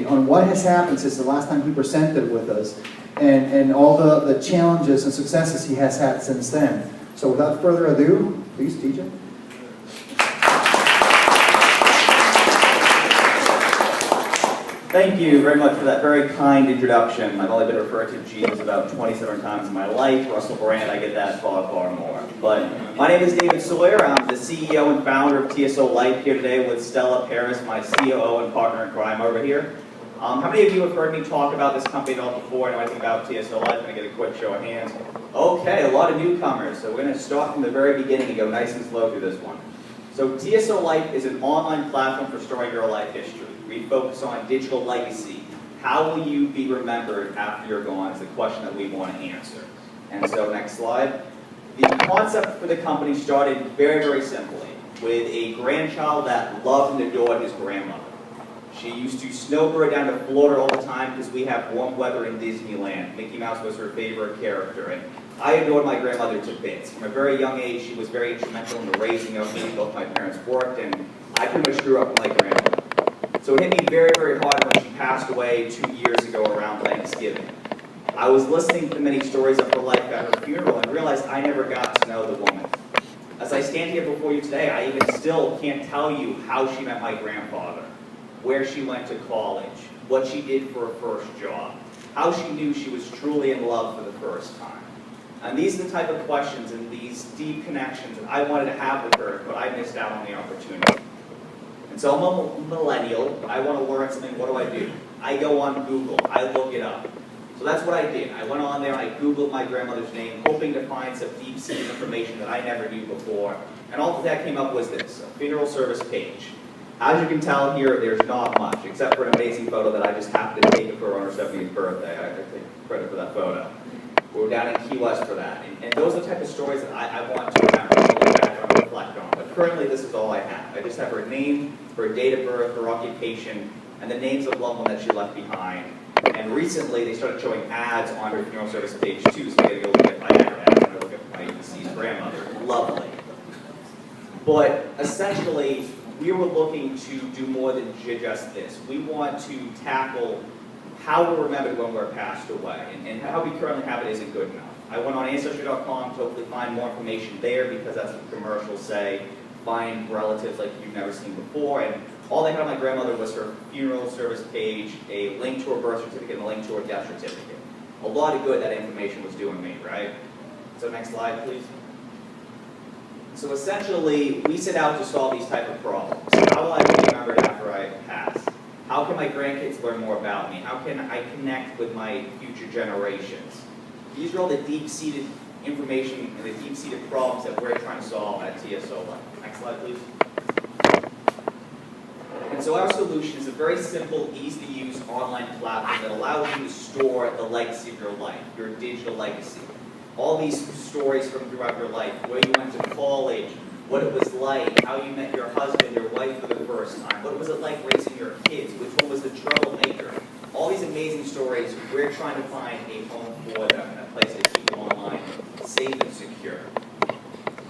on what has happened since the last time he presented with us, and all the challenges and successes he has had since then. So without further ado, please, TJ. Thank you very much for that very kind introduction. I've only been referred to Jesus about 27 times in my life. Russell Brand, I get that far, far more. But my name is David Sawyer. I'm the CEO and founder of TSOLife here today with Stella Paris, my COO and partner in crime over here. How many of you have heard me talk about this company at all before? Know anything about TSOLife? I'm going to get a quick show of hands. Okay, a lot of newcomers. So we're going to start from the very beginning and go nice and slow through this one. So TSOLife is an online platform for storing your life history. We focus on digital legacy. How will you be remembered after you're gone is the question that we want to answer. And so next slide. The concept for the company started very, very simply with a grandchild that loved and adored his grandmother. She used to snowbird down to Florida all the time because we have warm weather in Disneyland. Mickey Mouse was her favorite character. And I adored my grandmother to bits. From a very young age, she was very instrumental in the raising of me. Both my parents worked, and I pretty much grew up with my grandmother. So it hit me very, very hard when she passed away 2 years ago around Thanksgiving. I was listening to many stories of her life at her funeral and realized I never got to know the woman. As I stand here before you today, I even still can't tell you how she met my grandfather, where she went to college, what she did for her first job, how she knew she was truly in love for the first time. And these are the type of questions and these deep connections that I wanted to have with her, but I missed out on the opportunity. And so I'm a millennial. I want to learn something. What do? I go on Google. I look it up. So that's what I did. I went on there. I Googled my grandmother's name, hoping to find some deep-seated information that I never knew before. And all that came up was this, a funeral service page. As you can tell here, there's not much, except for an amazing photo that I just happened to take of her on her 70th birthday. I take credit for that photo. We were down in Key West for that. And those are the type of stories that I want to remember, look back on, reflect on. But currently, this is all I have. I just have her name, her date of birth, her occupation, and the names of loved ones that she left behind. And recently, they started showing ads on her funeral service page too, so I gotta go look at my ads and look at my deceased grandmother. Lovely. But essentially, we were looking to do more than just this. We want to tackle how we're remembered when we're passed away, and how we currently have it isn't good enough. I went on Ancestry.com to hopefully find more information there because that's what the commercials say. Find relatives like you've never seen before, and all they had on my grandmother was her funeral service page, a link to her birth certificate, and a link to her death certificate. A lot of good that information was doing me, right? So next slide, please. So essentially, we set out to solve these type of problems. How will I be remembered after I pass? How can my grandkids learn more about me? How can I connect with my future generations? These are all the deep-seated information and the deep-seated problems that we're trying to solve at TSOLife. Next slide, please. And so our solution is a very simple, easy-to-use online platform that allows you to store the legacy of your life, your digital legacy. All these stories from throughout your life, where you went to college, what it was like, how you met your husband, your wife for the first time, what was it like raising your kids, which one was the troublemaker. All these amazing stories, we're trying to find a home for them, and a place to keep them online, safe and secure.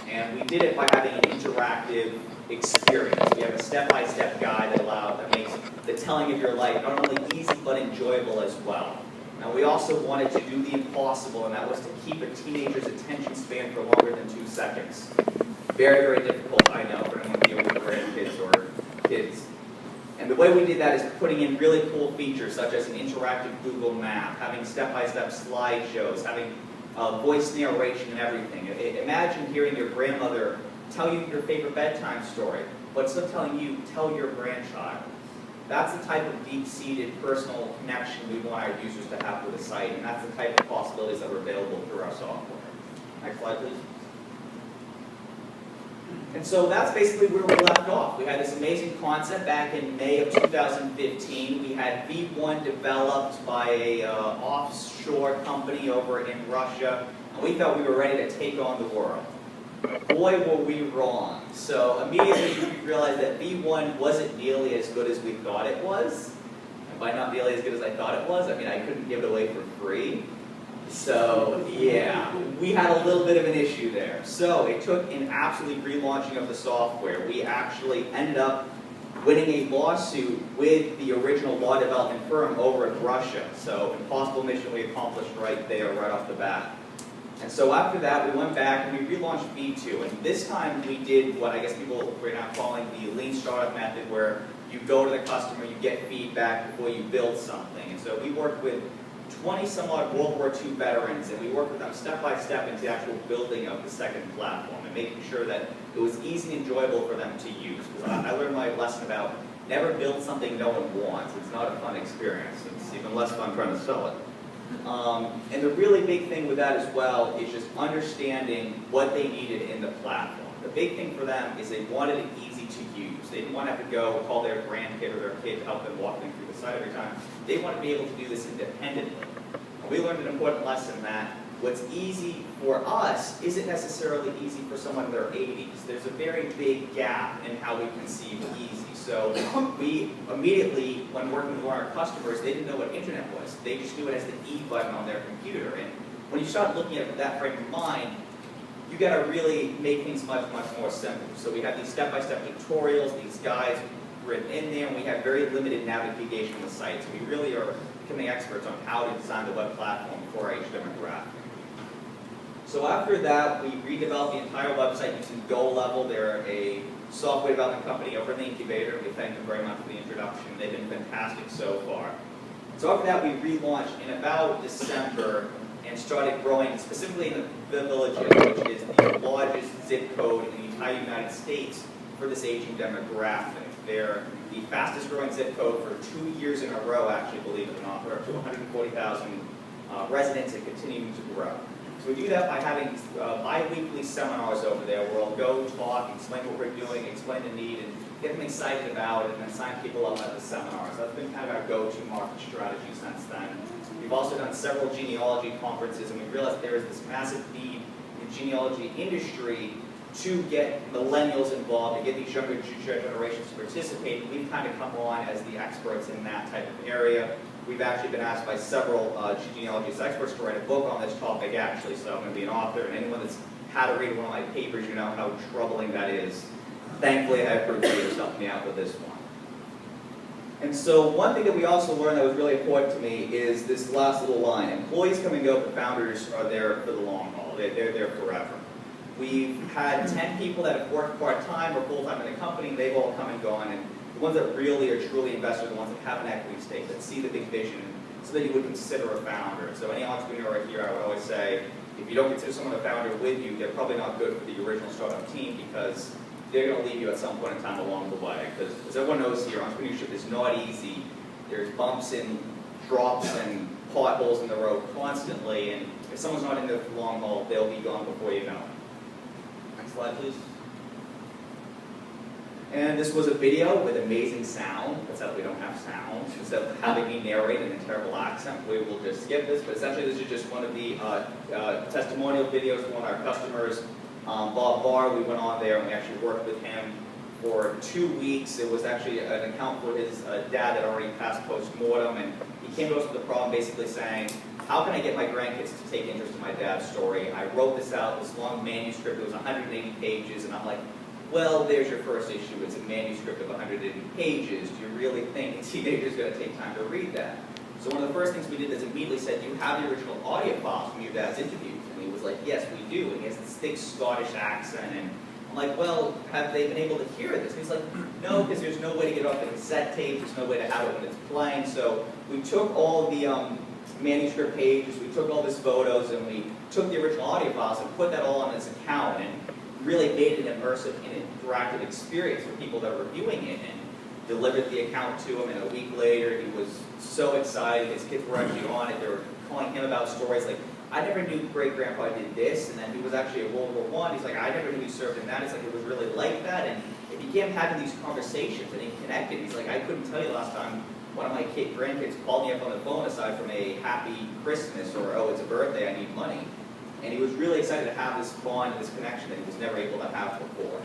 And we did it by having an interactive experience. We have a step-by-step guide that makes the telling of your life not only easy but enjoyable as well. And we also wanted to do the impossible, and that was to keep a teenager's attention span for longer than 2 seconds. Very, very difficult, I know, for anyone dealing with grandkids or kids. And the way we did that is putting in really cool features, such as an interactive Google map, having step-by-step slideshows, having voice narration and everything. Imagine hearing your grandmother tell you your favorite bedtime story, but still telling you, tell your grandchild. That's the type of deep-seated personal connection we want our users to have with the site, and that's the type of possibilities that are available through our software. Next slide, please. And so that's basically where we left off. We had this amazing concept back in May of 2015. We had V1 developed by an offshore company over in Russia, and we thought we were ready to take on the world. Boy, were we wrong. So immediately we realized that V1 wasn't nearly as good as we thought it was. And by not nearly as good as I thought it was, I mean I couldn't give it away for free. So yeah, we had a little bit of an issue there. So it took an absolute relaunching of the software. We actually ended up winning a lawsuit with the original law development firm over in Russia. So impossible mission we accomplished right there, right off the bat. And so after that, we went back and we relaunched V2. And this time we did what I guess people are now calling the lean startup method, where you go to the customer, you get feedback before you build something. And so we worked with 20 some odd World War II veterans, and we worked with them step by step into the actual building of the second platform and making sure that it was easy and enjoyable for them to use. Because I learned my lesson about never build something no one wants. It's not a fun experience. It's even less fun trying to sell it. And the really big thing with that as well is just understanding what they needed in the platform. The big thing for them is they wanted it easy to use. They didn't want to have to go call their grandkid or their kid to help them walk them through the site every time. They want to be able to do this independently. And we learned an important lesson that what's easy for us isn't necessarily easy for someone in their 80s. There's a very big gap in how we conceive easy. So we immediately, when working with one of our customers, they didn't know what internet was. They just knew it as the E button on their computer. And when you start looking at that frame of mind, you got to really make things much, much more simple. So we have these step-by-step tutorials, these guides written in there, and we have very limited navigation on the site. So we really are becoming experts on how to design the web platform for our age demographic. So after that, we redeveloped the entire website using Go Level. They're a software development company over in the incubator. We thank them very much for the introduction. They've been fantastic so far. So after that, we relaunched in about December and started growing specifically in the Villages, which is the largest zip code in the entire United States for this aging demographic. They're the fastest growing zip code for 2 years in a row, actually, believe it or not. We're up to 140,000 residents and continuing to grow. So we do that by having bi-weekly seminars over there where we'll go talk, explain what we're doing, explain the need, and get them excited about it, and then sign people up at the seminars. That's been kind of our go-to market strategy since then. We've also done several genealogy conferences, and we realized there is this massive need in the genealogy industry to get millennials involved, to get these younger generations to participate. And we've kind of come on as the experts in that type of area. We've actually been asked by several genealogist experts to write a book on this topic, actually, so I'm going to be an author, and anyone that's had to read one of my papers, you know how troubling that is. Thankfully, I have proofreaders helping me out with this one. And so one thing that we also learned that was really important to me is this last little line. Employees come and go, but founders are there for the long haul. They're there forever. We've had 10 people that have worked part-time or full-time in the company, and they've all come and gone. And the ones that really are truly invested are the ones that have an equity stake, that see the big vision, so that you would consider a founder. So any entrepreneur right here, I would always say, if you don't consider someone a founder with you, they're probably not good for the original startup team, because they're going to leave you at some point in time along the way. Because as everyone knows here, entrepreneurship is not easy. There's bumps and drops and potholes in the road constantly, and if someone's not in there for the long haul, they'll be gone before you know it. Next slide, please. And this was a video with amazing sound. Except we don't have sound. Instead of having me narrate in a terrible accent, we will just skip this. But essentially, this is just one of the testimonial videos from one of our customers, Bob Barr. We went on there and we actually worked with him for 2 weeks. It was actually an account for his dad that already passed post-mortem, and he came to us with a problem basically saying, how can I get my grandkids to take interest in my dad's story? I wrote this out, this long manuscript. It was 180 pages, and I'm like, well, there's your first issue. It's a manuscript of 180 pages. Do you really think a teenager's going to take time to read that? So one of the first things we did is immediately said, do you have the original audio files from your dad's interviews? And he was like, yes, we do. And he has this thick Scottish accent. And I'm like, well, have they been able to hear this? And he's like, no, because there's no way to get off the cassette tape. There's no way to have it when it's playing. So we took all the manuscript pages, we took all these photos, and we took the original audio files and put that all on his account, and really made it an immersive and interactive experience for people that were viewing it, and delivered the account to him. And a week later, he was so excited. His kids were actually on it. They were calling him about stories like, I never knew great-grandpa did this, and then he was actually at World War I. He's like, I never knew he served in that. It's like, it was really like that, and it began having these conversations, and he connected. He's like, I couldn't tell you last time one of my grandkids called me up on the phone aside from a happy Christmas or, oh, it's a birthday, I need money. And he was really excited to have this bond, this connection that he was never able to have before.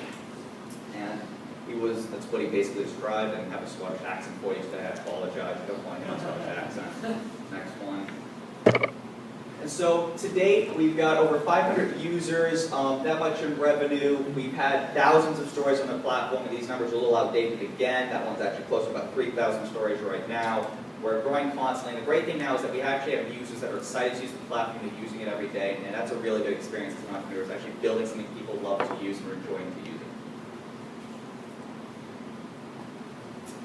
And he was, that's what he basically described, and have a Scottish accent for you, so I apologize. I don't want him a Scottish accent. Next one. And so to date, we've got over 500 users, that much in revenue. We've had thousands of stories on the platform, and these numbers are a little outdated again. That one's actually close to about 3,000 stories right now. We're growing constantly, and the great thing now is that we actually have users that are excited to use the platform, they're using it every day, and that's a really good experience as an entrepreneur, is actually building something people love to use and are enjoying to use it.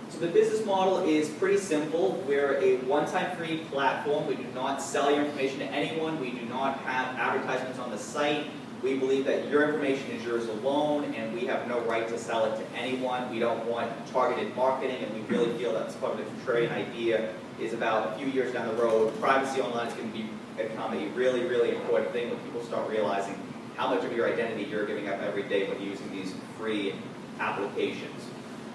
So the business model is pretty simple. We're a one-time free platform. We do not sell your information to anyone. We do not have advertisements on the site. We believe that your information is yours alone, and we have no right to sell it to anyone. We don't want targeted marketing, and we really feel that's part of the contrarian idea is about a few years down the road, privacy online is going to become a really, really important thing when people start realizing how much of your identity you're giving up every day when using these free applications.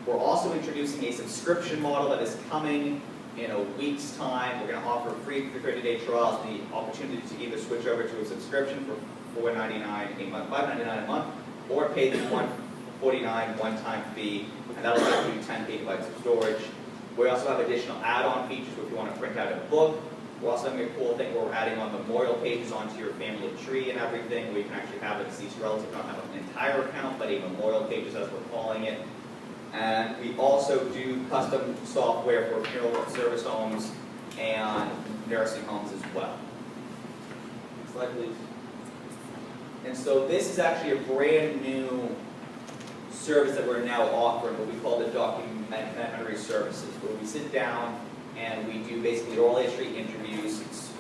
We're also introducing a subscription model that is coming in a week's time. We're going to offer free 30-day trials and the opportunity to either switch over to a subscription for $4.99 a month, $5.99 a month, or pay the $149 one-time fee, and that'll get you 10 gigabytes of storage. We also have additional add-on features if you want to print out a book. We're also having a cool thing where we're adding on memorial pages onto your family tree and everything, where you can actually have a deceased relative not have an entire account, but a memorial pages as we're calling it. And we also do custom software for funeral service homes and nursing homes as well. Next slide, please. And so this is actually a brand new service that we're now offering, what we call the documentary services, where we sit down and we do basically oral history interviews. It's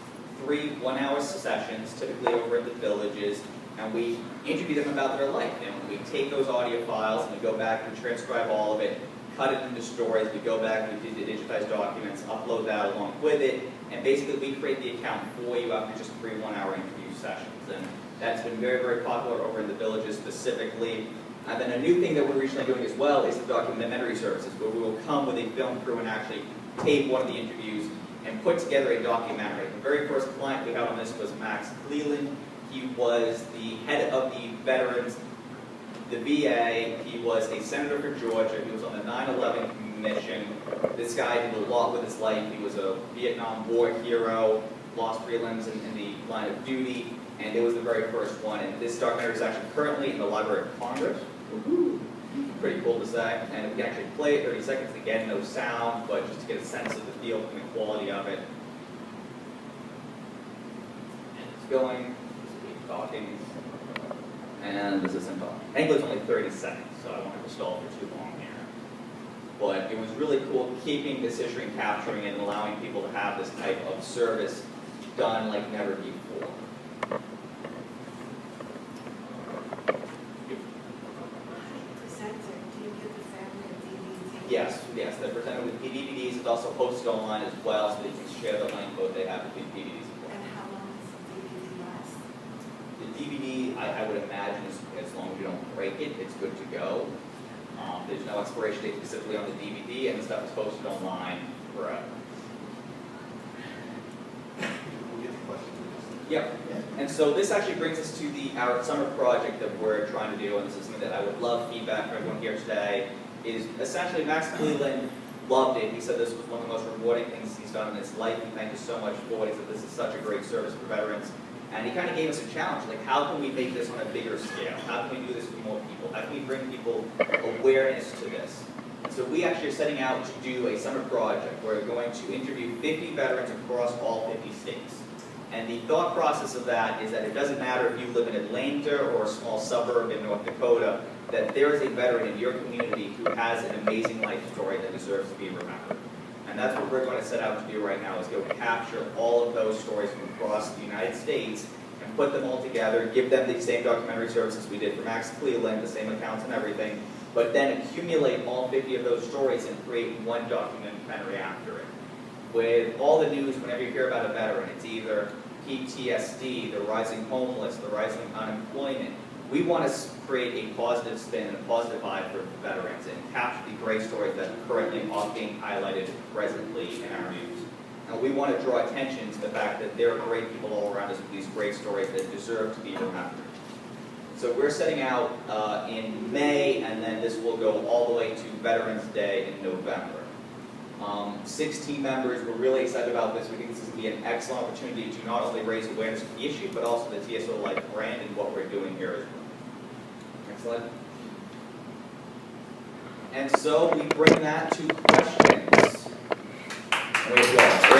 3 one-hour sessions, typically over at the villages, and we interview them about their life. And we take those audio files and we go back and transcribe all of it, cut it into stories, we go back, we do the digitized documents, upload that along with it, and basically we create the account for you after just 3 one-hour interview sessions. And that's been very, very popular over in the villages specifically. And then a new thing that we're recently doing as well is the documentary services, where we will come with a film crew and actually tape one of the interviews and put together a documentary. The very first client we had on this was Max Cleland. He was the head of the veterans, the VA. He was a senator for Georgia. He was on the 9/11 Commission. This guy did a lot with his life. He was a Vietnam War hero, lost 3 limbs in the line of duty, and it was the very first one. And this documentary is actually currently in the Library of Congress. Pretty cool to say. And we can actually play it 30 seconds, again, no sound, but just to get a sense of the feel and the quality of it. And it's going, it's talking, and this isn't talking. I think it was only 30 seconds, so I won't have to stall for too long here. But it was really cool keeping this history and capturing it and allowing people to have this type of service done like never before. Yes, yes, they're presented with DVDs. It's also posted online as well, so that you can share the link both they have between DVDs as well. And how long does the DVD last? The DVD, I would imagine, as long as you don't break it, it's good to go. There's no expiration date specifically on the DVD, and the stuff is posted online forever. Yep. And so this actually brings us to our summer project that we're trying to do, and this is something that I would love feedback from everyone here today. Is essentially Max Cleland loved it. He said this was one of the most rewarding things he's done in his life. He thanked us so much for it. He said this is such a great service for veterans. And he kind of gave us a challenge, like how can we make this on a bigger scale? How can we do this for more people? How can we bring people awareness to this? And so we actually are setting out to do a summer project. We're going to interview 50 veterans across all 50 states. And the thought process of that is that it doesn't matter if you live in Atlanta or a small suburb in North Dakota, that there is a veteran in your community who has an amazing life story that deserves to be remembered. And that's what we're going to set out to do right now, is go capture all of those stories from across the United States and put them all together, give them the same documentary services we did for Max Cleland, the same accounts and everything, but then accumulate all 50 of those stories and create one documentary after it. With all the news, whenever you hear about a veteran, it's either PTSD, the rising homeless, the rising unemployment. We want to create a positive spin and a positive vibe for veterans and capture the great stories that are currently being highlighted presently in our news. And we want to draw attention to the fact that there are great people all around us with these great stories that deserve to be remembered. So we're setting out in May, and then this will go all the way to Veterans Day in November. 6 team members. We're really excited about this. We think this is going to be an excellent opportunity to not only raise awareness of the issue, but also the TSOLife brand and what we're doing here as well. Next slide. And so we bring that to questions. And we have